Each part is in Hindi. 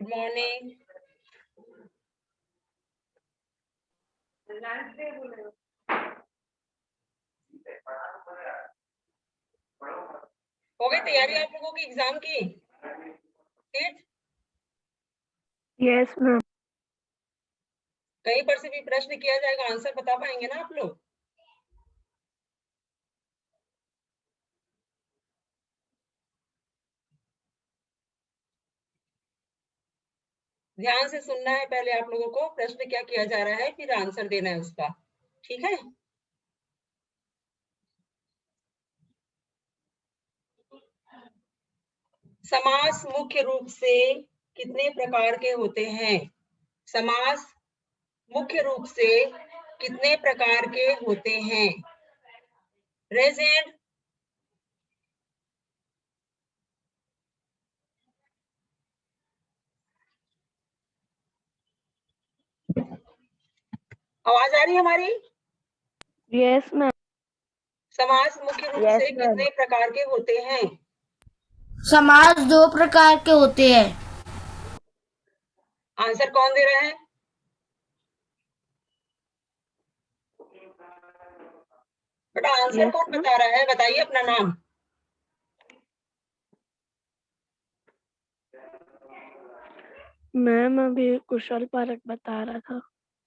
Good morning. हो गई तैयारी आप लोगों की एग्जाम की? Yes ma'am. कहीं पर से भी प्रश्न किया जाएगा, आंसर बता पाएंगे ना आप लोग? ध्यान से सुनना है पहले आप लोगों को, प्रश्न क्या किया जा रहा है, फिर आंसर देना है उसका। ठीक है? समास मुख्य रूप से कितने प्रकार के होते हैं? समास मुख्य रूप से कितने प्रकार के होते हैं? Raise hand. आवाज आ रही है हमारी? Yes ma'am. समास मुख्य रूप से कितने प्रकार के होते हैं? समास 2 प्रकार के होते हैं। आंसर कौन दे रहा है? बेटा आंसर कौन बता रहा है? बताइए अपना नाम। मैम अभी कुशल पारक बता रहा था।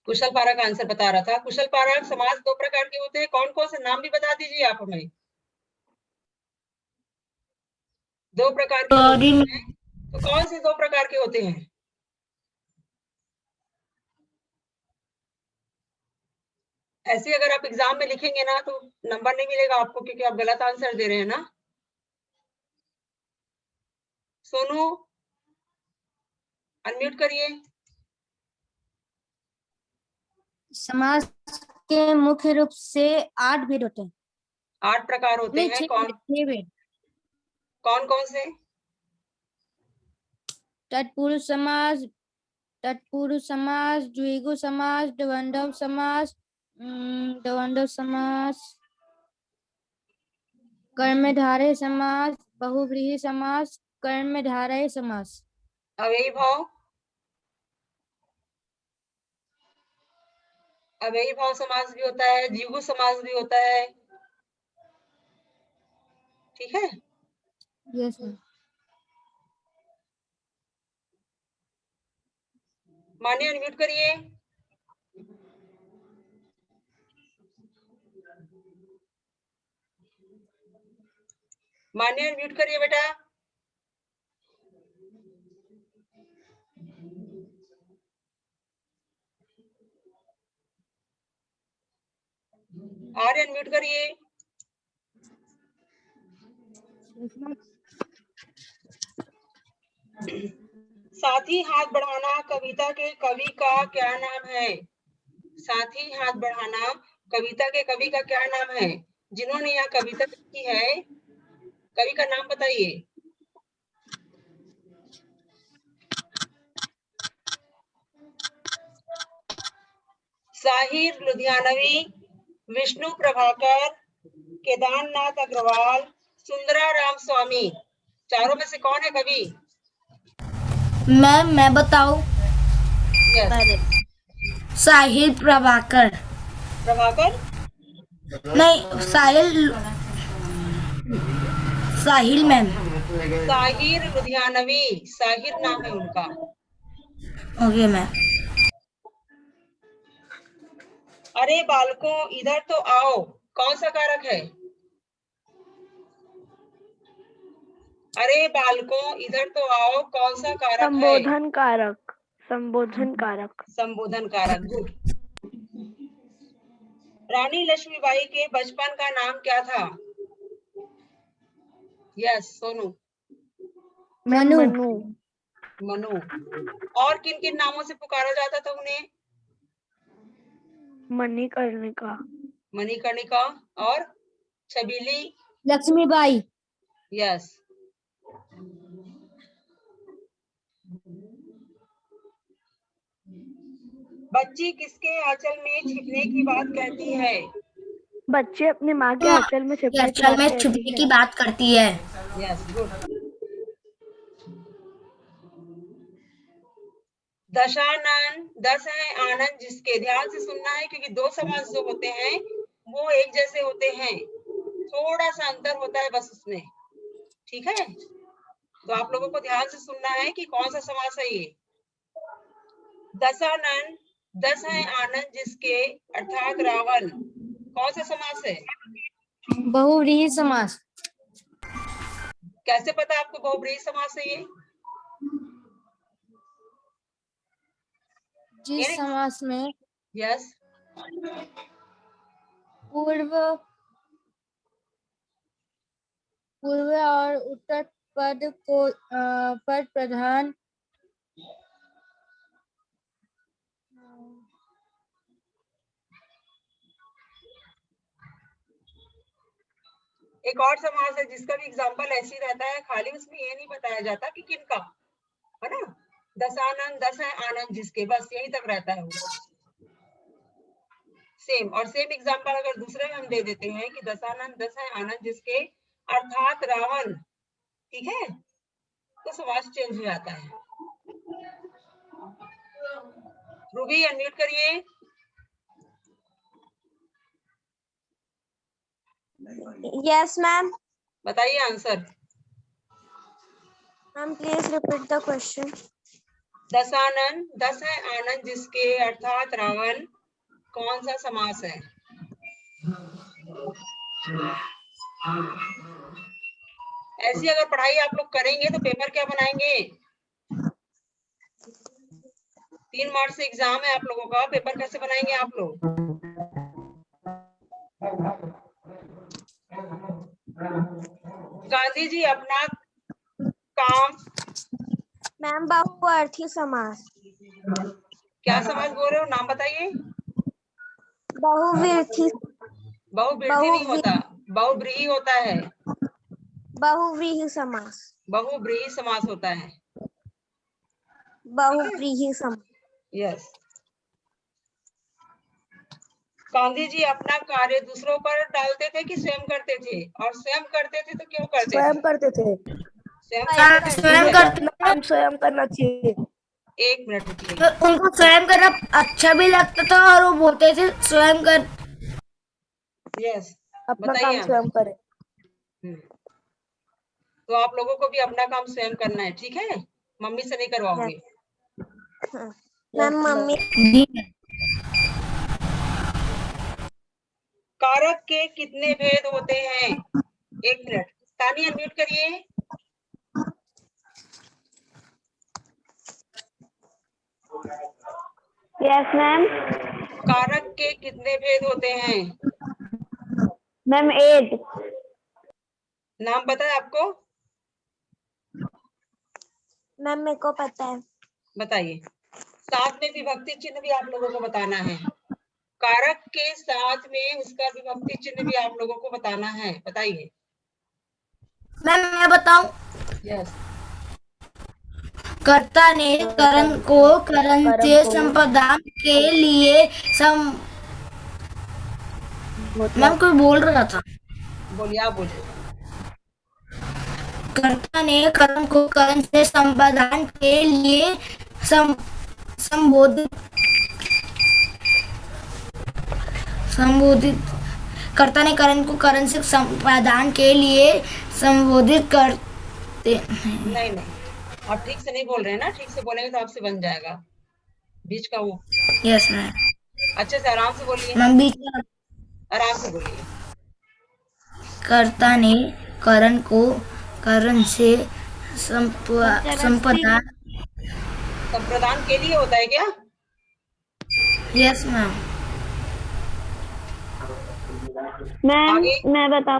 कुशल पारक आंसर बता रहा था। कुशल पारक, समास 2 प्रकार के होते हैं, कौन कौन से नाम भी बता दीजिए आप हमें। 2 प्रकार के होते हैं, तो कौन से 2 प्रकार के होते हैं? ऐसे अगर आप एग्जाम में लिखेंगे ना तो नंबर नहीं मिलेगा आपको, क्योंकि आप गलत आंसर दे रहे हैं ना। सोनू अनम्यूट करिए। समास के मुख्य रूप से 8 भेद होते हैं। 8 प्रकार होते हैं। कौन 6 भेद। कौन से? तत्पुरुष समास, द्विगु समास, द्वंद्व समास, कर्मधारय समास, बहुव्रीहि समास, कर्मधारय समास। अव्ययी भाव, अव्ययी भाव समास भी होता है, द्विगु समास भी होता है। ठीक है? Yes ma'am. मान्य अनम्यूट करिए। मान्य अनम्यूट करिए बेटा। आर्य अनम्यूट करिए। साथी हाथ बढ़ाना कविता के कवि का क्या नाम है? साथी हाथ बढ़ाना कविता के कवि का क्या नाम है? जिन्होंने यह कविता लिखी है, कवि का नाम बताइए। साहिर लुधियानवी, विष्णु प्रभाकर, केदारनाथ अग्रवाल, सुंदरा राम स्वामी, चारों में से कौन है कवि? मैं बताऊं? यस। साहिल प्रभाकर। प्रभाकर नहीं, साहिल मैम। साहिर लुधियानवी, साहिर नाम है उनका। Okay ma'am. अरे बालकों इधर तो आओ, कौन सा कारक है? अरे बालकों इधर तो आओ, कौन सा कारक है? संबोधन कारक। संबोधन कारक। संबोधन कारक। गुड। रानी लक्ष्मीबाई के बचपन का नाम क्या था? यस सोनू। मनु। मनु। और किन किन नामों से पुकारा जाता था उन्हें? मणिकर्णिका। मणिकर्णिका और छबीली। लक्ष्मीबाई। यस। बच्ची किसके आंचल में छिपने की बात कहती है? बच्चे अपनी माँ के आंचल में छिपने की बात कहती छुपने है। की बात करती है। Yes good. दशानन 10 है आनंद जिसके, ध्यान से सुनना है क्योंकि दो समास जो होते हैं वो एक जैसे होते हैं, थोड़ा सा अंतर होता है बस उसमें, ठीक है। तो आप लोगों को ध्यान से सुनना है कि कौन सा समास है ये। दशानन 10 है आनंद जिसके अर्थात रावण, कौन सा समास है? बहुव्रीहि समास। कैसे पता आपको बहुब्रीहि समास है ये? जिस समास में यस, पूर्व और उत्तर पद को पद प्रधान एक और समास है जिसका भी एग्जाम्पल ऐसे ही रहता है, खाली उसमें ये नहीं बताया जाता कि किनका, है ना। दशानन 10 है आनंद जिसके, बस यही तक रहता है वो। सेम और सेम एग्जाम्पल अगर दूसरे में हम दे देते हैं कि दशानन 10 है आनंद जिसके अर्थात रावण, ठीक है, तो समास चेंज हो जाता है। रूबी अनम्यूट करिए। Yes ma'am. बताइए answer. Ma'am please repeat the question. Dashanan 10 है आनंद जिसके अर्थात रावण, कौन सा समास है? ऐसी अगर पढ़ाई आप लोग करेंगे तो पेपर क्या बनाएंगे? 3 मार्च से एग्जाम है आप लोगों का, पेपर कैसे बनाएंगे आप लोग? गांधी जी अपना काम, मैम बहुअर्थी समास। क्या समास बोल रहे हो, नाम बताइए। बहुव्रीहि। बहुव्रीहि नहीं होता, बहुव्रीहि होता है, बहुव्रीहि समास। बहुव्रीहि समास होता है। बहुव्रीहि समास। यस। गांधी जी अपना कार्य दूसरों पर डालते थे कि स्वयं करते थे? और स्वयं करते थे तो क्यों करते थे? स्वयं करते थे। स्वयं करते काम स्वयं करना चाहिए। एक मिनट रुकिए। तो उनको स्वयं करना अच्छा भी लगता था और वो बोलते थे स्वयं कर। यस, अपना बताइए काम आप। स्वयं करे। तो आप लोगों को भी अपना काम स्वयं करना है, ठीक है, मम्मी से नहीं करवाओगे। Ma'am mummy. कारक के कितने भेद होते हैं? एक मिनट, तानिया म्यूट करिए। Yes ma'am. कारक के कितने भेद होते हैं? मैम 8। नाम पता है आपको? मैम मेरे को पता है। बताइए। साथ में विभक्ति चिन्ह भी आप लोगों को बताना है, कारक के साथ में उसका विभक्ति चिन्ह भी आप लोगों को बताना है, बताइए। मैं बताऊं। यस। कर्ता ने करण को करण से संपादन के लिए मैम कोई बोल रहा था। बोलिए, आप बोलिए। कर्ता ने करण को करण से संपादन के लिए संबोधित कर्ता ने करण को करण से संपादन के लिए संबोधित करते हैं। नहीं, आप ठीक से नहीं बोल रहे हैं ना, ठीक से बोलेंगे तो आपसे बन जाएगा बीच का वो। Yes ma'am. अच्छे से आराम से बोलिए, मैम बीच में आराम से बोलिए। कर्ता ने करण को करण से संपादन। संप्रदान के लिए होता है क्या? Yes ma'am. मैम आगे मैं बता।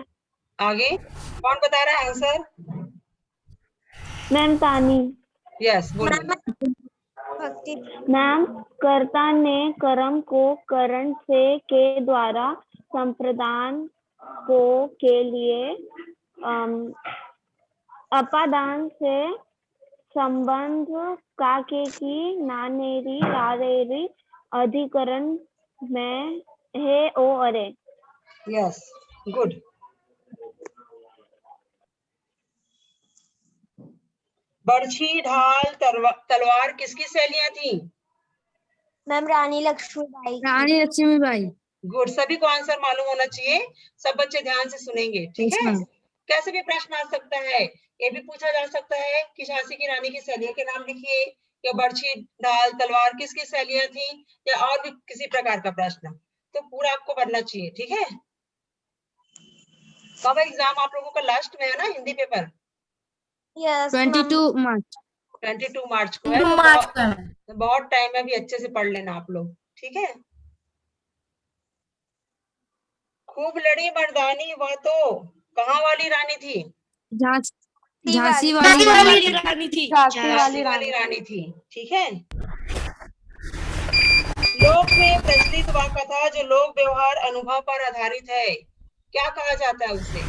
आगे कौन बता रहा है आंसर? मैम तानी। यस, बोलिए। मैम कर्ता ने कर्म को करण से के द्वारा संप्रदान को के लिए अपादान से संबंध काके की नानेरी रारेरी अधिकरण में है ओ अरे। Yes, good. बर्छी, ढाल, तलवार किसकी सहेलियां थी? मैम रानी लक्ष्मीबाई। रानी लक्ष्मीबाई। गुड, सभी को आंसर मालूम होना चाहिए, सब बच्चे ध्यान से सुनेंगे, ठीक यस है। मैम। कैसे भी प्रश्न आ सकता है, ये भी पूछा जा सकता है कि झांसी की रानी की सहेलियों के नाम लिखिए, या बर्छी, ढाल, तलवार किसकी सहेलियां थी, या और भी किसी प्रकार का प्रश्न, तो पूरा आपको बनना चाहिए, ठीक है। कब एग्जाम आप लोगों का लास्ट में है ना, हिंदी पेपर? यस 22 मार्च। 22 मार्च को है, 2 तो मार्च को है। बहुत टाइम है, अभी अच्छे से पढ़ लेना आप लोग, ठीक है। खूब लड़ी मर्दानी वह तो कहाँ वाली रानी थी? झांसी झांसी वाली रानी थी। झांसी वाली रानी थी, ठीक है। लोक में प्रचलित वह कथा जो लोक व्यवहार अनुभव पर आधारित है, क्या कहा जाता है उसे?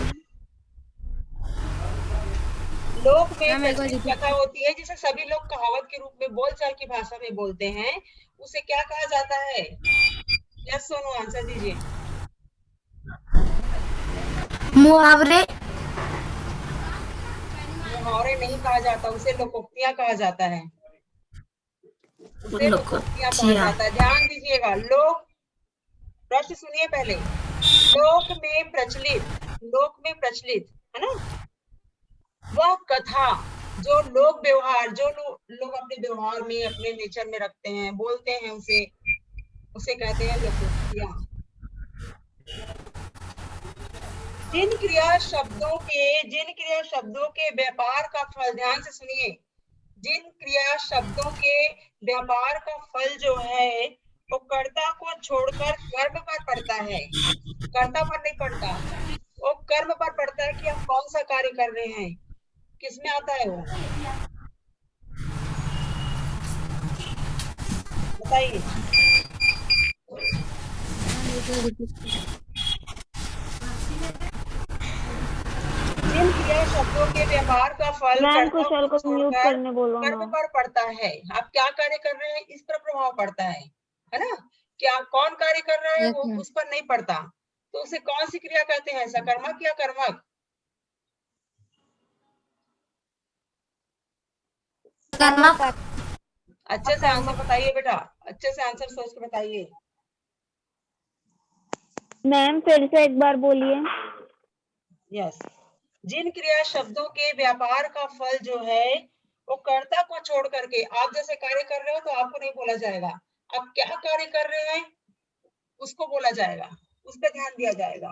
लोक में प्रचलित कथा होती है जिसे सभी लोग कहावत के रूप में बोलचाल की भाषा में बोलते हैं, उसे क्या कहा जाता है? यस सोनू, आंसर दीजिए। मुहावरे। मुहावरे नहीं कहा जाता, उसे लोकोक्तियां कहा जाता है, उसे लोकोक्तियां कहा जाता है, ध्यान दीजिएगा। लोक, प्रश्न सुनिए पहले। लोक में प्रचलित है ना, वह कथा जो लोक व्यवहार, जो लोग अपने व्यवहार में, अपने नेचर में रखते हैं, बोलते हैं, उसे कहते हैं लोकोक्तियां। जिन क्रिया शब्दों के व्यापार का फल, ध्यान से सुनिए, जिन क्रिया शब्दों के व्यापार का फल जो है वो कर्ता को छोड़कर कर्म पर पड़ता है, कर्ता पर नहीं पड़ता, वो कर्म पर पड़ता है कि हम कौन सा कार्य कर रहे हैं, किसमें आता है वो, बताइए। जिन क्रिया शब्दों के व्यवहार का फल मैम कर्ता कुशल को को म्यूट छोड़कर करने बोलो कर्म ना। पर पड़ता है, आप क्या कार्य कर रहे हैं इस पर प्रभाव पड़ता है ना, क्या कौन कार्य कर रहा है वो उस पर नहीं पड़ता, तो उसे कौन सी क्रिया कहते हैं, सकर्मक या कर्मक? अच्छे से आंसर बताइए बेटा, अच्छे से आंसर सोच के बताइए। मैम फिर से एक बार बोलिए। यस, जिन क्रिया शब्दों के व्यापार का फल जो है वो कर्ता को छोड़ करके, आप जैसे कार्य कर रहे हो तो आपको नहीं बोला जाएगा, आप क्या कार्य कर रहे हैं उसको बोला जाएगा, उस पर ध्यान दिया जाएगा,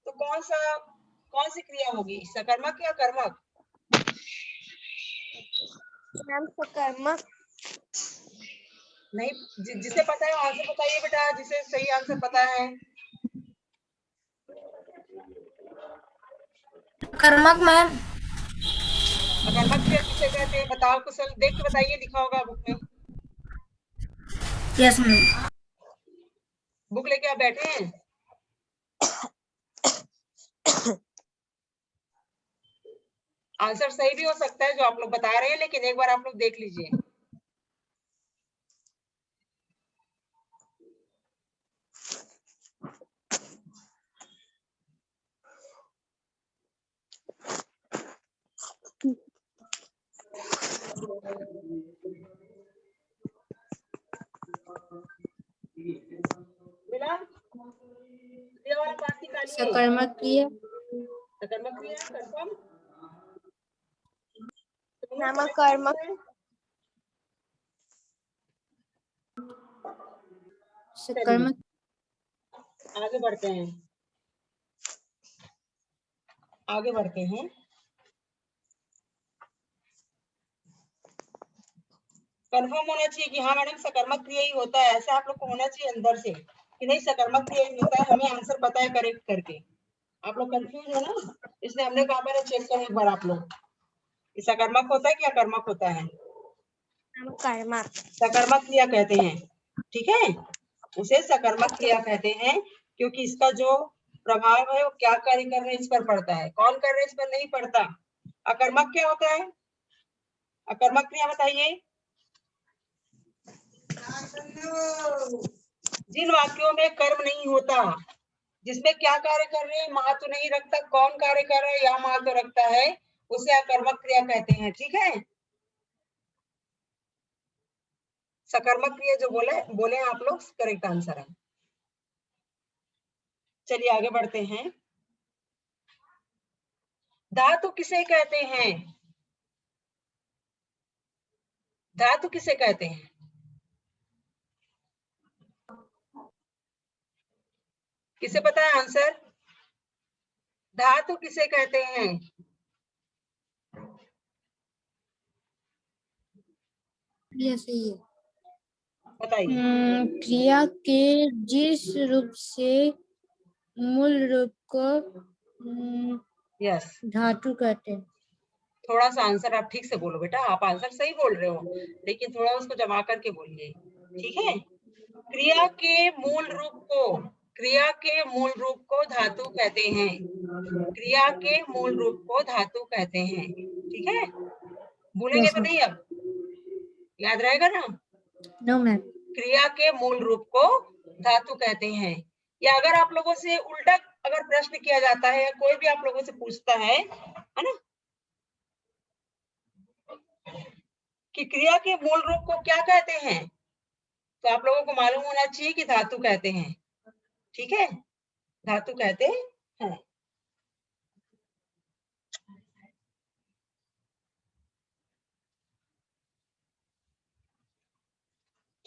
तो कौन सी क्रिया होगी, सकर्मक या कर्मक? मैम सकर्मक। नहीं, जिसे पता है आंसर बताइए बेटा, जिसे सही आंसर पता है। कर्मक मैम। अकर्मक क्रिया किसे कहते हैं, बताओ कुशल, देख के बताइए, लिखा होगा बुक में। Yes ma'am. बुक लेके आप बैठे हैं? आंसर सही भी हो सकता है जो आप लोग बता रहे हैं, लेकिन एक बार आप लोग देख लीजिए। मिला? ये वाला पार्ट निकालिए। सकर्मक क्रिया। सकर्मक क्रिया कंफर्म? नाम कर्मक। सकर्मक। आगे बढ़ते हैं, आगे बढ़ते हैं। कंफर्म होना चाहिए कि हाँ मैडम सकर्मक क्रिया ही होता है, ऐसा आप लोग को होना चाहिए अंदर से कि नहीं सकर्मक क्रिया ही होता है, हमें आंसर पता है करेक्ट करके। आप लोग कंफ्यूज हो ना, इसलिए हमने कहा मैंने चेक करें एक बार आप लोग, सकर्मक होता है क्या कर्मक होता है? कर्मक। सकर्मक क्रिया कहते हैं, ठीक है, उसे सकर्मक क्रिया कहते हैं क्योंकि इसका जो प्रभाव है वो क्या कार्य कर रहे हैं इस पर पड़ता है, कौन कर रहे हैं इस पर नहीं पड़ता। अकर्मक क्या होता है, अकर्मक क्रिया बताइए। जिन वाक्यों में कर्म नहीं होता, जिसमें क्या कार्य कर रहे हैं, महत्व नहीं रखता कौन कार्य कर रहा है या महत्व रखता है, उसे अकर्मक क्रिया कहते हैं, ठीक है। सकर्मक क्रिया जो बोले आप लोग करेक्ट आंसर है। चलिए आगे बढ़ते हैं। धातु किसे कहते हैं? धातु किसे कहते हैं? किसे पता है आंसर? धातु किसे कहते हैं? क्रिया सही है। बताइए। क्रिया के जिस रूप से मूल रूप को यस, धातु कहते हैं। थोड़ा सा आंसर आप ठीक से बोलो बेटा, आप आंसर सही बोल रहे हो लेकिन थोड़ा उसको जमा करके बोलिए, ठीक है। क्रिया के मूल रूप को धातु कहते हैं। क्रिया के मूल रूप को धातु कहते हैं, ठीक है। भूलेंगे तो नहीं, अब याद रहेगा ना? No ma'am. क्रिया के मूल रूप को धातु कहते हैं। या अगर आप लोगों से उल्टा अगर प्रश्न किया जाता है, कोई भी आप लोगों से पूछता है ना, कि क्रिया के मूल रूप को क्या कहते हैं, तो आप लोगों को मालूम होना चाहिए कि धातु कहते हैं, ठीक है। धातु कहते हैं।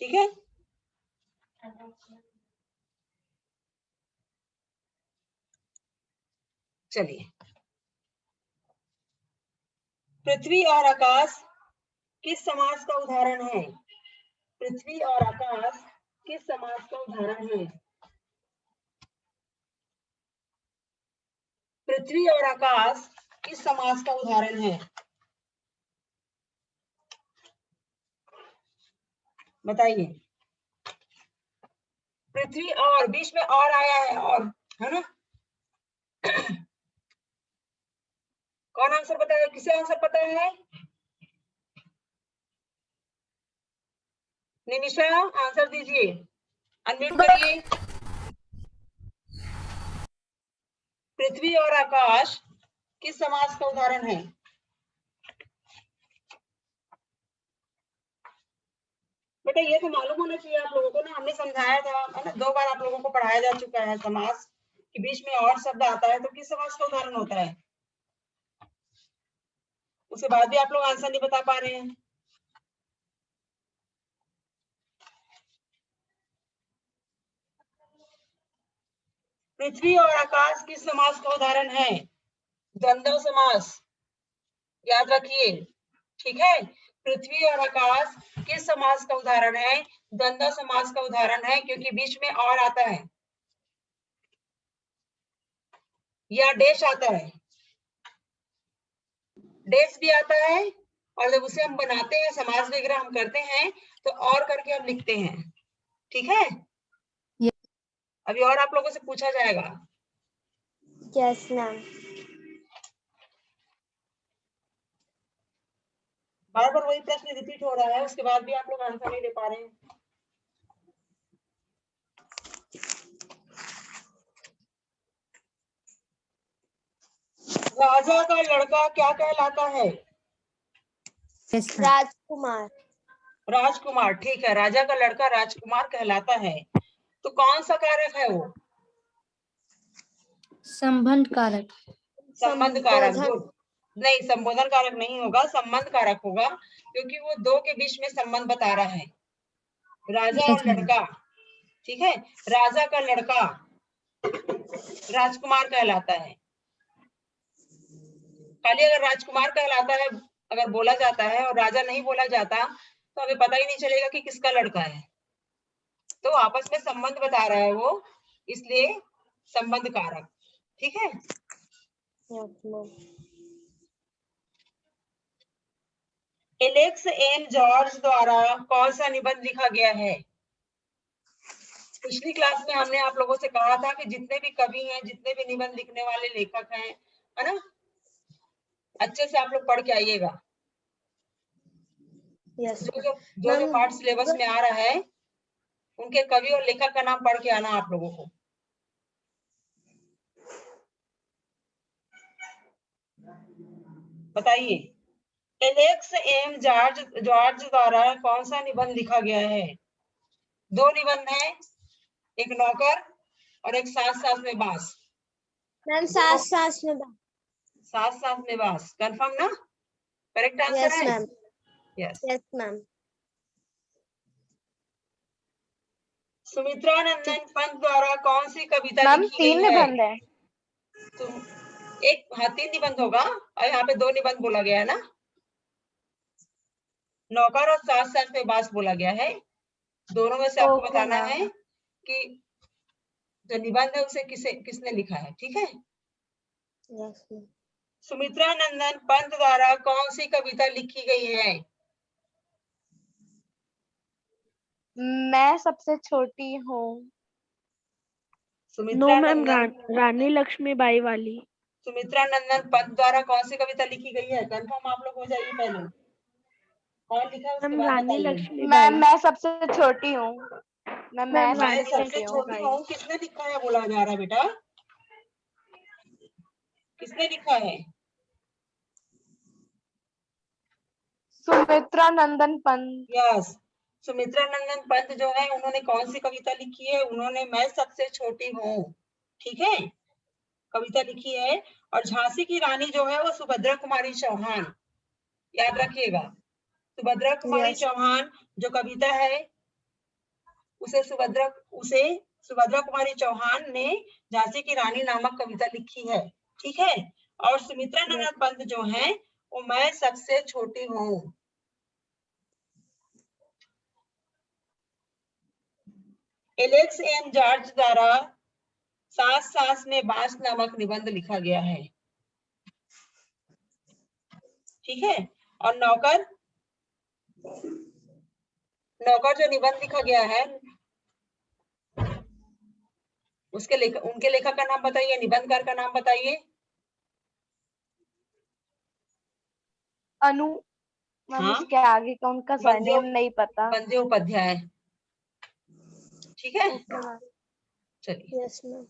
ठीक है। चलिए, पृथ्वी और आकाश किस समास का उदाहरण है? पृथ्वी और आकाश किस समास का उदाहरण है? पृथ्वी और आकाश किस समास का उदाहरण है? बताइए। पृथ्वी और, बीच में और आया है, और है ना। कौन आंसर बताएगा? किसे आंसर पता है? निमिषा आंसर दीजिए, अनम्यूट करिए। पृथ्वी और आकाश किस समास का उदाहरण है? बेटा ये तो मालूम होना चाहिए आप लोगों को ना, हमने समझाया था है ना, 2 बार आप लोगों को पढ़ाया जा चुका है समास कि बीच में और शब्द आता है तो किस समास का उदाहरण होता है। उसके बाद भी आप लोग आंसर नहीं बता पा रहे हैं। पृथ्वी और आकाश किस समास का उदाहरण है? द्वंद्व समास, याद रखिए, ठीक है। पृथ्वी और आकाश किस समास का उदाहरण है? द्वंद्व समास का उदाहरण है, क्योंकि बीच में और आता है या डेश आता है, डेश भी आता है, और जब उसे हम बनाते हैं, समास वगैरह हम करते हैं तो और करके हम लिखते हैं, ठीक है। अभी और आप लोगों से पूछा जाएगा। Yes ma'am. बार बार वही प्रश्न रिपीट हो रहा है, उसके बाद भी आप लोग आंसर नहीं दे पा रहे हैं। राजा का लड़का क्या कहलाता है? राजकुमार। राजकुमार, ठीक है। राजा का लड़का राजकुमार कहलाता है। तो कौन सा कारक है वो? संबंध कारक। संबंध कारक। गुड। नहीं, संबोधन कारक नहीं होगा, संबंध कारक होगा, क्योंकि वो दो के बीच में संबंध बता रहा है, राजा और लड़का, ठीक है। राजा का लड़का राजकुमार कहलाता है। खाली अगर राजकुमार कहलाता है अगर बोला जाता है और राजा नहीं बोला जाता तो हमें पता ही नहीं चलेगा कि किसका लड़का है। तो आपस में संबंध बता रहा है वो, इसलिए संबंध कारक, ठीक है। एलेक्स एम जॉर्ज द्वारा कौन सा निबंध लिखा गया है? पिछली क्लास में हमने आप लोगों से कहा था कि जितने भी कवि हैं, जितने भी निबंध लिखने वाले लेखक हैं, है ना, अच्छे से आप लोग पढ़ के आइएगा। जो पाठ सिलेबस में आ रहा है उनके कवि और लेखक का नाम पढ़ के आना आप लोगों को। बताइए, एलेक्स एम जॉर्ज जॉर्ज द्वारा कौन सा निबंध लिखा गया है? दो निबंध है, एक नौकर और एक सास सास में बास। मैम सास सास में सास सास में बास, कंफर्म ना? करेक्ट आंसर यस है? Ma'am yes. Yes ma'am. Sumitra Nandan Pant द्वारा कौन सी कविता मैम लिखी 3 गई है? निबंध है। एक, हाँ 3 निबंध होगा और यहाँ पे 2 निबंध बोला गया है ना। नौकर और सास सास में बास बोला गया है। दोनों में से आपको ओके बताना मैम। है कि जो निबंध है उसे किसने लिखा है, ठीक है? Yes ma'am. सुमित्रा नंदन पंत द्वारा कौन सी कविता लिखी गई है? मैं सबसे छोटी हूँ। सुमित्रा मैम नंदन रानी लक्ष्मीबाई वाली। सुमित्रा नंदन पंत द्वारा कौन सी कविता लिखी गई है? कंफर्म आप लोग हो जाइए पहले। कौन लिखा है उसके बाद रानी बताइए। लक्ष्मीबाई। मैं सबसे छोटी हूँ। मैं मैं रानी सबसे छोटी हूँ किसने लिखा है बोला जा रहा है बेटा? किसने लिखा है? सुमित्रा नंदन पंत। यस, सुमित्रा नंदन पंत जो है उन्होंने कौन सी कविता लिखी है? उन्होंने मैं सबसे छोटी हूँ, ठीक है, कविता लिखी है। और झांसी की रानी जो है वो सुभद्रा कुमारी चौहान, याद रखिएगा। सुभद्रा कुमारी Yes. चौहान जो कविता है उसे सुभद्रा कुमारी चौहान ने झांसी की रानी नामक कविता लिखी है, ठीक है। और सुमित्रा नंदन पंत जो है वो मैं सबसे छोटी हूँ। एलेक्स एम जॉर्ज द्वारा सास सास में बास नामक निबंध लिखा गया है, ठीक है। और नौकर जो निबंध लिखा गया है उनके लेखक का नाम बताइए, निबंधकार का नाम बताइए। अनु। हाँ, उसके आगे का उनका सरनेम नहीं पता। बंद्योपाध्याय, ठीक है। चलिए यस मैम।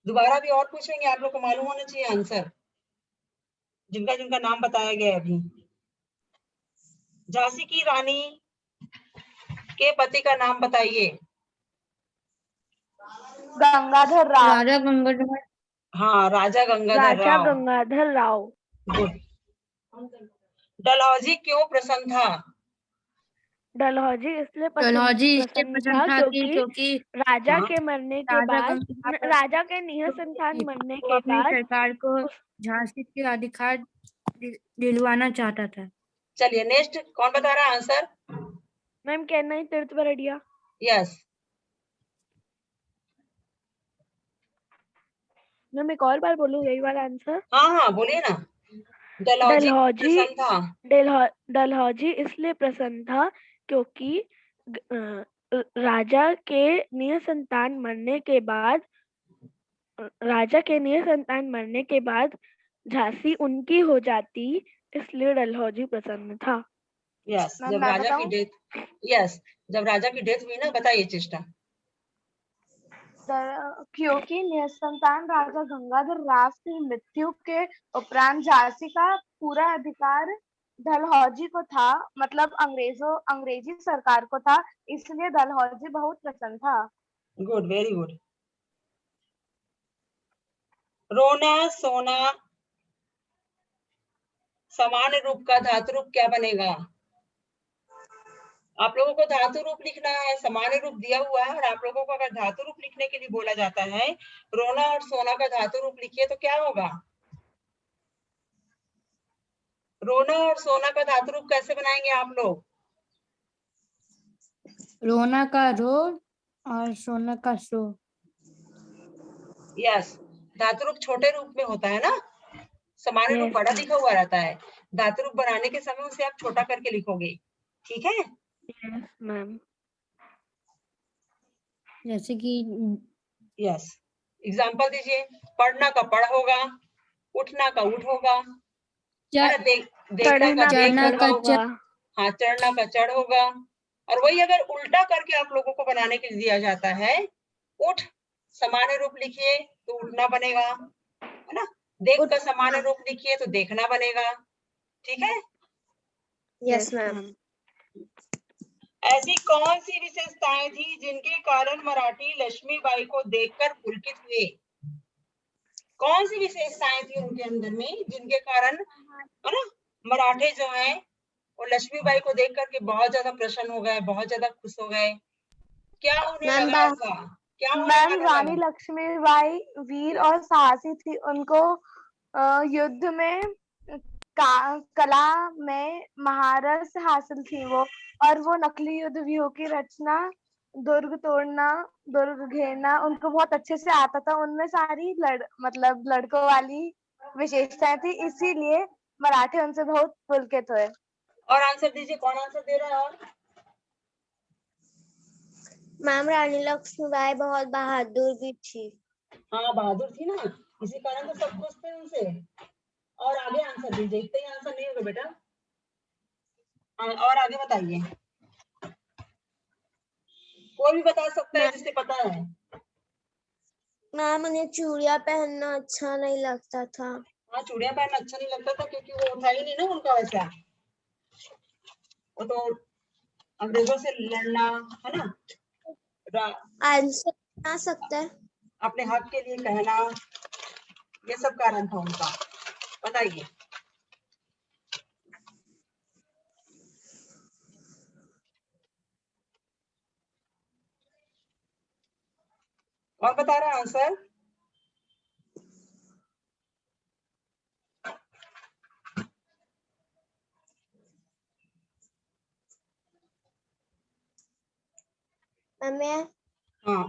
दोबारा भी और पूछेंगे, आप लोग को मालूम होना चाहिए आंसर, जिनका जिनका नाम बताया गया है अभी। झांसी की रानी के पति का नाम बताइए। गंगाधर राव। राजा गंगाधर। हाँ, राजा गंगाधर राव। गंगाधर राव। गुड। डलहौजी क्यों प्रसन्न था? डलहौजी इसलिए प्रसन्न था क्योंकि राजा के मरने के बाद राजा के निह संतान मरने के अपनी बाद सरकार को झांसी के अधिकार दिलवाना चाहता था। चलिए नेक्स्ट कौन बता रहा है आंसर? मैम कहना ही तीर्थ बरड़िया। यस। मैम एक और बार बोलूं यही वाला आंसर? हाँ हाँ बोलिए ना। डलहौजी इसलिए प्रसन्न था क्योंकि राजा के निह संतान मरने के बाद झांसी उनकी हो जाती, इसलिए डलहौजी प्रसन्न था। यस, मैम, जब मैं राजा की बताऊं? डेथ जब राजा की डेथ हुई ना, बताइए चेष्टा। क्योंकि निसंतान राजा गंगाधर राव की मृत्यु के उपरांत झांसी का पूरा अधिकार डलहौजी को था, मतलब अंग्रेजी सरकार को था, इसलिए डलहौजी बहुत प्रसन्न था। Good, very good. रोना सोना समान रूप का धातु रूप क्या बनेगा? आप लोगों को धातु रूप लिखना है, समान रूप दिया हुआ है और आप लोगों को अगर धातु रूप लिखने के लिए बोला जाता है, रोना और सोना का धातु रूप लिखिए तो क्या होगा? रोना और सोना का धातु रूप कैसे बनाएंगे आप लोग? रोना का रो और सोना का सो। यस, धातु रूप छोटे रूप में होता है ना, समान रूप बड़ा लिखा हुआ रहता है। धातु रूप बनाने के समय उसे आप छोटा करके लिखोगे, ठीक है। Yes ma'am. जैसे कि यस, एग्जांपल दीजिए। पढ़ना का पढ़ होगा, उठना का उठ होगा, देखना का देख होगा, हाँ चढ़ना का चढ़ होगा। और वही अगर उल्टा करके आप लोगों को बनाने के लिए दिया जाता है, उठ सामान्य रूप लिखिए, तो उठना बनेगा, है ना। देख कर सामान्य रूप लिखिए तो देखना बनेगा, ठीक है। Yes ma'am. ऐसी कौन सी विशेषताएं थी जिनके कारण मराठी लक्ष्मीबाई को देखकर पुलकित हुए? कौन सी विशेषताएं थी उनके अंदर में जिनके कारण, है ना, मराठे जो है वो लक्ष्मीबाई को देख करके बहुत ज्यादा प्रसन्न हो गए, बहुत ज्यादा खुश हो गए? क्या उन्हें मैम लगा ऐसा? क्या उन्हें मैम मानो रानी लगा? लक्ष्मीबाई वीर और साहसी थी। उनको युद्ध में कला में महारत हासिल थी वो, और वो नकली युद्ध व्यूह की रचना, दुर्ग तोड़ना, दुर्ग घेरना उनको बहुत अच्छे से आता था। उनमें सारी मतलब लड़कों वाली विशेषताएं थी, इसीलिए मराठे उनसे बहुत पुलकित हुए। और आंसर दीजिए, कौन आंसर दे रहा है? और मैम रानी लक्ष्मीबाई बहुत बहादुर भी थी। हाँ, बहादुर थी ना, इसी कारण तो सब खुश थे उनसे। और आगे आंसर दीजिए, इतना ही आंसर नहीं होगा बेटा, और आगे बताइए। कोई भी बता सकता है जिससे पता है। मैम उन्हें चूड़ियां पहनना अच्छा नहीं लगता था। हाँ, चूड़ियां पहनना अच्छा नहीं लगता था क्योंकि वो था ही नहीं ना उनका वैसा, वो तो अंग्रेजों से लड़ना, है ना, आंसर बता सकता है? अपने हक के लिए कहना, ये सब कारण था उनका। बताइए। कौन बता रहा है आंसर? मैम हाँ,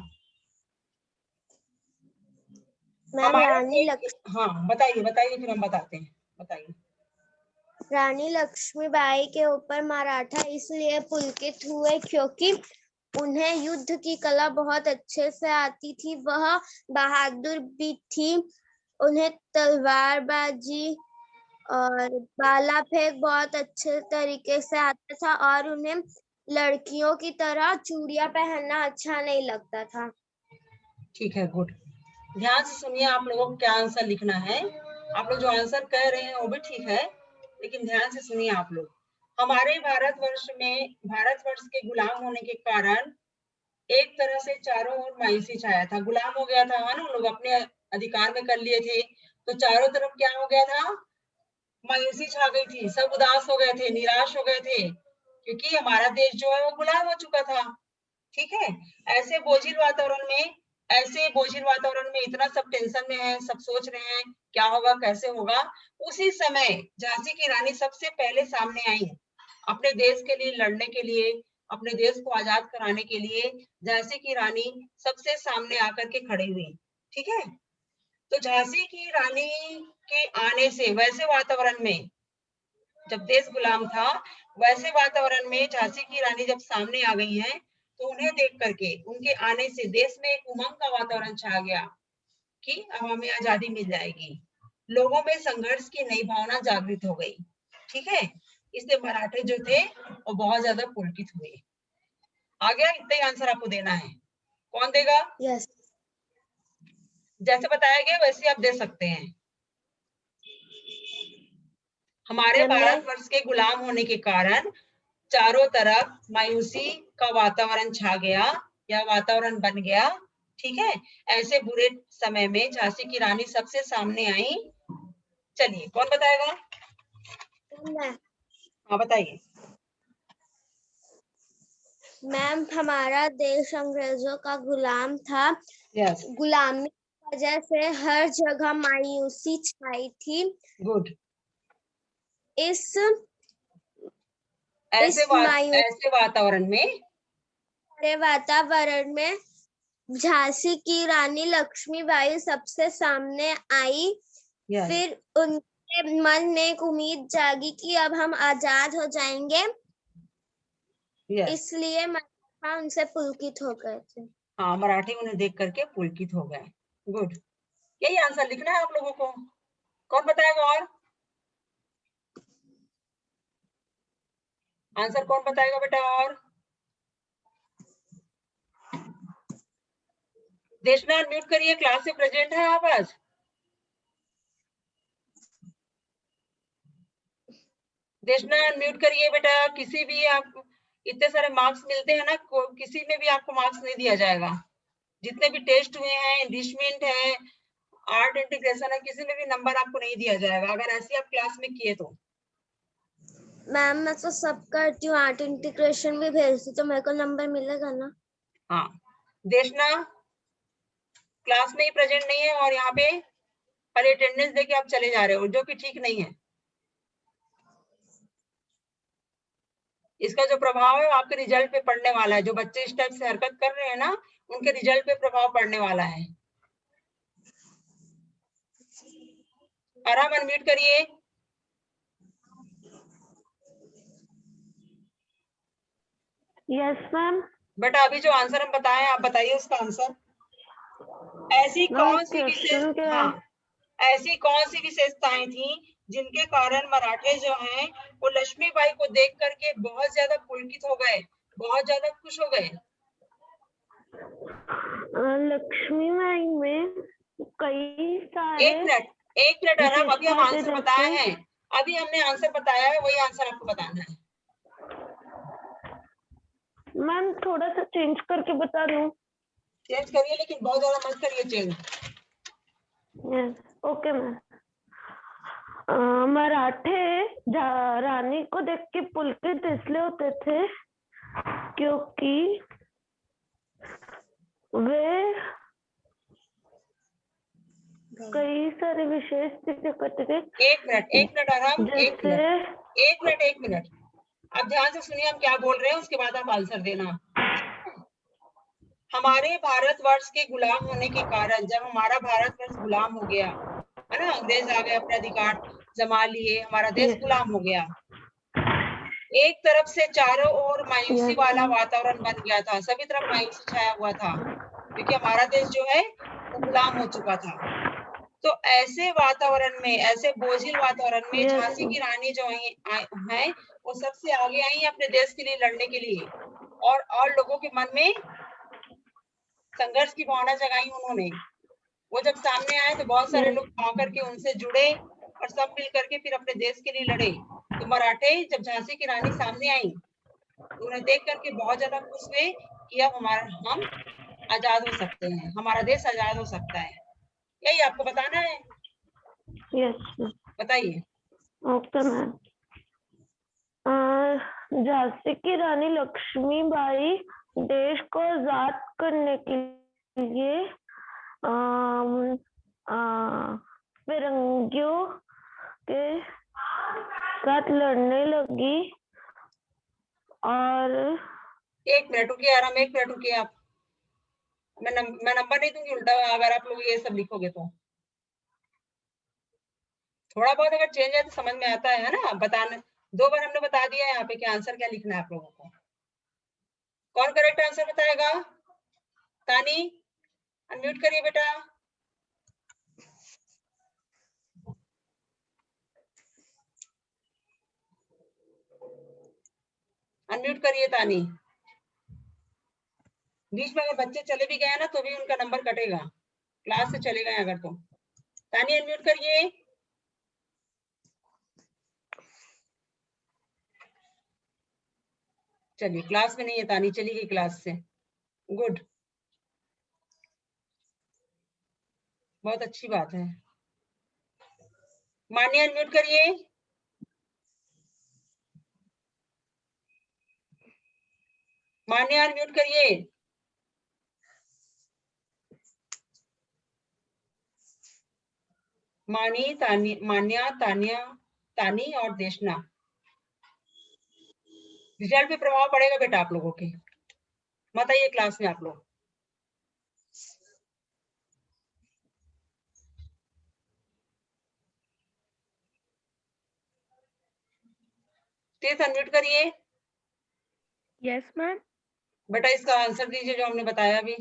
रानी हाँ बताइए बताइए, फिर हम बताते हैं, बताइए। रानी लक्ष्मीबाई के ऊपर मराठा इसलिए पुलकित हुए क्योंकि उन्हें युद्ध की कला बहुत अच्छे से आती थी, वह बहादुर भी थी, उन्हें तलवारबाजी और भाला फेंक बहुत अच्छे तरीके से आता था, और उन्हें लड़कियों की तरह चूड़ियां पहनना अच्छा नहीं लगता था। ठीक है, गुड। ध्यान से सुनिए, आप लोगों को क्या आंसर लिखना है। आप लोग जो आंसर कह रहे हैं वो भी ठीक है, लेकिन ध्यान से सुनिए आप लोग। हमारे भारतवर्ष के गुलाम होने के कारण एक तरह से चारों ओर मायूसी छाया था। गुलाम हो गया था, है ना, लोग अपने अधिकार में कर लिए थे, तो चारों तरफ क्या हो गया था? मायूसी छा गई थी, सब उदास हो गए थे, निराश हो गए थे, क्योंकि हमारा देश जो है वो गुलाम हो चुका था। ठीक है। ऐसे बोझिल वातावरण में इतना सब टेंशन में है, सब सोच रहे हैं क्या होगा, कैसे होगा। उसी समय झांसी की रानी सबसे पहले सामने आई, अपने देश के लिए लड़ने के लिए, अपने देश को आजाद कराने के लिए झांसी की रानी सबसे सामने आकर के खड़ी हुई। ठीक है। तो झांसी की रानी के आने से, वैसे वातावरण में, जब देश गुलाम था, वैसे वातावरण में झांसी की रानी जब सामने आ गई हैं, तो उन्हें देख करके, उनके आने से देश में एक उमंग का वातावरण छा गया कि अब हमें आजादी मिल जाएगी। लोगों में संघर्ष की नई भावना जागृत हो गई। ठीक है। इसलिए मराठे जो थे वो बहुत ज्यादा पुलकित हुए। आ गया? इतना ही आंसर आपको देना है। कौन देगा? यस। जैसे बताया गया वैसे आप दे सकते हैं। हमारे भारतवर्ष के गुलाम होने के कारण चारों तरफ मायूसी का वातावरण छा गया, या वातावरण बन गया। ठीक है। ऐसे बुरे समय में झांसी की रानी सबसे सामने आई। चलिए, कौन बताएगा? हाँ, बताइए। मैम हमारा देश अंग्रेजों का गुलाम था। यस, गुलामी की वजह से हर जगह मायूसी छाई थी। गुड। इस ऐसे वातावरण में झांसी की रानी लक्ष्मीबाई सबसे सामने आई। यस, फिर उनके मन में एक उम्मीद जागी कि अब हम आजाद हो जाएंगे, यस। इसलिए मराठा उनसे पुलकित हो गए थे। हाँ, मराठी उन्हें देख करके पुलकित हो गए। गुड। यही आंसर लिखना है आप लोगों को। कौन बताएगा? और आंसर कौन बताएगा बेटा? और देशना अनम्यूट करिए, क्लास में प्रेजेंट है आप आज? देशना अनम्यूट करिए बेटा। किसी भी आप इतने सारे मार्क्स मिलते हैं ना, किसी में भी आपको मार्क्स नहीं दिया जाएगा। जितने भी टेस्ट हुए हैं, इंग्लिशमेंट है, आर्ट इंटीग्रेशन है, किसी में भी नंबर आपको नहीं दिया जाएगा अगर ऐसे आप क्लास में किए तो। मैम मैं तो सब करती हूँ, आर्ट इंटीग्रेशन भी भेजती, तो मेरे को नंबर मिलेगा ना? हाँ, देशना क्लास में ही प्रेजेंट नहीं है और यहाँ पे खाली अटेंडेंस देके आप चले जा रहे हो, जो कि ठीक नहीं है। इसका जो प्रभाव है आपके रिजल्ट पे पड़ने वाला है। जो बच्चे इस टाइप से हरकत कर रहे हैं ना, उनके रिजल्ट पे प्रभाव पड़ने वाला है। आराम अनम्यूट करिए। Yes ma'am. बेटा अभी जो आंसर हम बताए आप बताइए उसका आंसर। ऐसी कौन सी विशेष हाँ ऐसी कौन सी विशेषताएं थी जिनके कारण मराठे जो हैं वो लक्ष्मीबाई को देख करके बहुत ज्यादा पुलकित हो गए, बहुत ज्यादा खुश हो गए? लक्ष्मीबाई में कई सारे एक मिनट आराम, अभी हम आंसर विशेषताएं बताए हैं, अभी हमने आंसर बताया है, वही आंसर आपको बताना है। मैम थोड़ा सा चेंज करके बता दूं? चेंज करिए लेकिन बहुत ज्यादा मत करिए चेंज। Okay ma'am. मराठे रानी को देख के पुलकित इसलिए होते थे क्योंकि वे कई सारे विशेष चीजें करते थे। एक मिनट आराम, एक मिनट आप ध्यान से सुनिए हम क्या बोल रहे हैं, उसके बाद आप आंसर देना। हमारे भारतवर्ष के गुलाम होने के कारण, जब हमारा भारतवर्ष गुलाम हो गया है ना, अंग्रेज आ गए, अपने अधिकार जमा लिए, हमारा देश गुलाम हो गया, एक तरफ से चारों ओर मायूसी वाला वातावरण बन गया था, सभी तरफ मायूसी छाया हुआ था क्योंकि हमारा देश जो है वो गुलाम हो चुका था। तो ऐसे वातावरण में, ऐसे बोझिल वातावरण में झांसी की रानी जो है वो सबसे आगे आई अपने देश के लिए लड़ने के लिए, और लोगों के मन में संघर्ष की भावना जगाई उन्होंने। वो जब सामने आए तो बहुत सारे लोग आकर के उनसे जुड़े और सब मिल करके फिर अपने देश के लिए लड़े। तो मराठे जब झांसी की रानी सामने आई तो उन्हें देख करके बहुत ज्यादा खुश हुए कि अब हम आजाद हो सकते हैं, हमारा देश आजाद हो सकता है। यही आपको बताना है। यस बताइए। Okay ma'am. झांसी की रानी लक्ष्मीबाई देश को आजाद करने के लिए फिरंगियों के साथ लड़ने लगी। और एक मिनट रुकिए आराम, एक मिनट रुकिए आप। मैं नंबर नहीं दूंगी उल्टा अगर आप लोग ये सब लिखोगे तो। थोड़ा बहुत अगर चेंज है तो समझ में आता है ना बताने। 2 बार हमने बता दिया है यहाँ पे कि आंसर क्या लिखना है आप लोगों को। कौन करेक्ट आंसर बताएगा? तानी अनम्यूट करिए बेटा। अनम्यूट करिए तानी। बीच में अगर बच्चे चले भी गए ना तो भी उनका नंबर कटेगा, क्लास से चले गए अगर तो। तानी अनम्यूट करिए। चलिए क्लास में नहीं है तानी, चली गई क्लास से। गुड, बहुत अच्छी बात है। मान्य अनम्यूट करिए। मान्य अनम्यूट करिए। मान्या, तानिया, तानी और देशना। रिजल्ट पे प्रभाव पड़ेगा बेटा आप लोगों के, मत आइए क्लास में आप लोग। तीर्थ अनम्यूट करिए। Yes ma'am. बेटा इसका आंसर दीजिए जो हमने बताया अभी।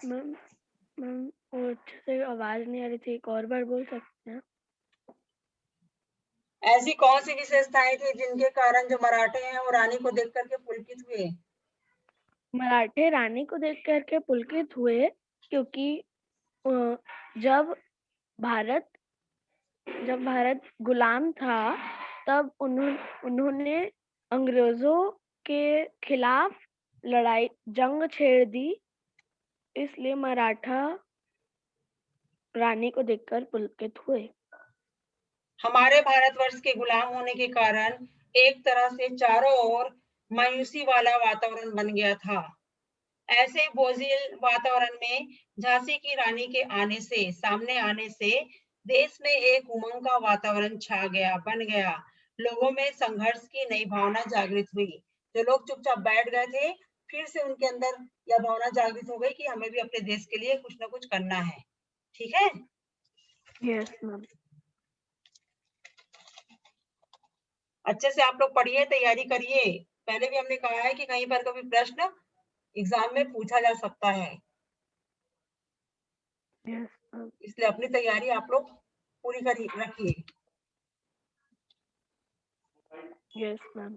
मैम वो अच्छे से आवाज नहीं आ रही थी, एक और बार बोल सकते हैं? ऐसी कौन सी विशेषताएं थी जिनके कारण जो मराठे हैं वो रानी को देख करके पुलकित हुए? मराठे रानी को देख करके पुलकित हुए क्योंकि जब भारत गुलाम था तब उन्होंने अंग्रेजों के खिलाफ जंग छेड़ दी, इसलिए मराठा रानी को देखकर पुलकित हुए। हमारे भारतवर्ष के गुलाम होने के कारण एक तरह से चारों ओर मायूसी वाला वातावरण बन गया था। ऐसे बोझिल वातावरण में झांसी की रानी के सामने आने से देश में एक उमंग का वातावरण बन गया। लोगों में संघर्ष की नई भावना जागृत हुई। जो लोग चुपचाप बैठ गए थे, फिर से उनके अंदर यह भावना जागृत हो गई कि हमें भी अपने देश के लिए कुछ ना कुछ करना है। ठीक है? Yes ma'am. अच्छे से आप लोग पढ़िए, तैयारी करिए। पहले भी हमने कहा है कि कहीं पर कभी प्रश्न एग्जाम में पूछा जा सकता है। इसलिए अपनी तैयारी आप लोग पूरी रखिए। Yes ma'am.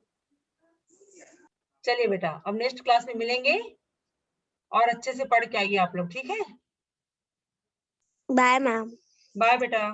चलिए बेटा, अब नेक्स्ट क्लास में मिलेंगे और अच्छे से पढ़ के आइए आप लोग। ठीक है? Bye ma'am. बाय बेटा।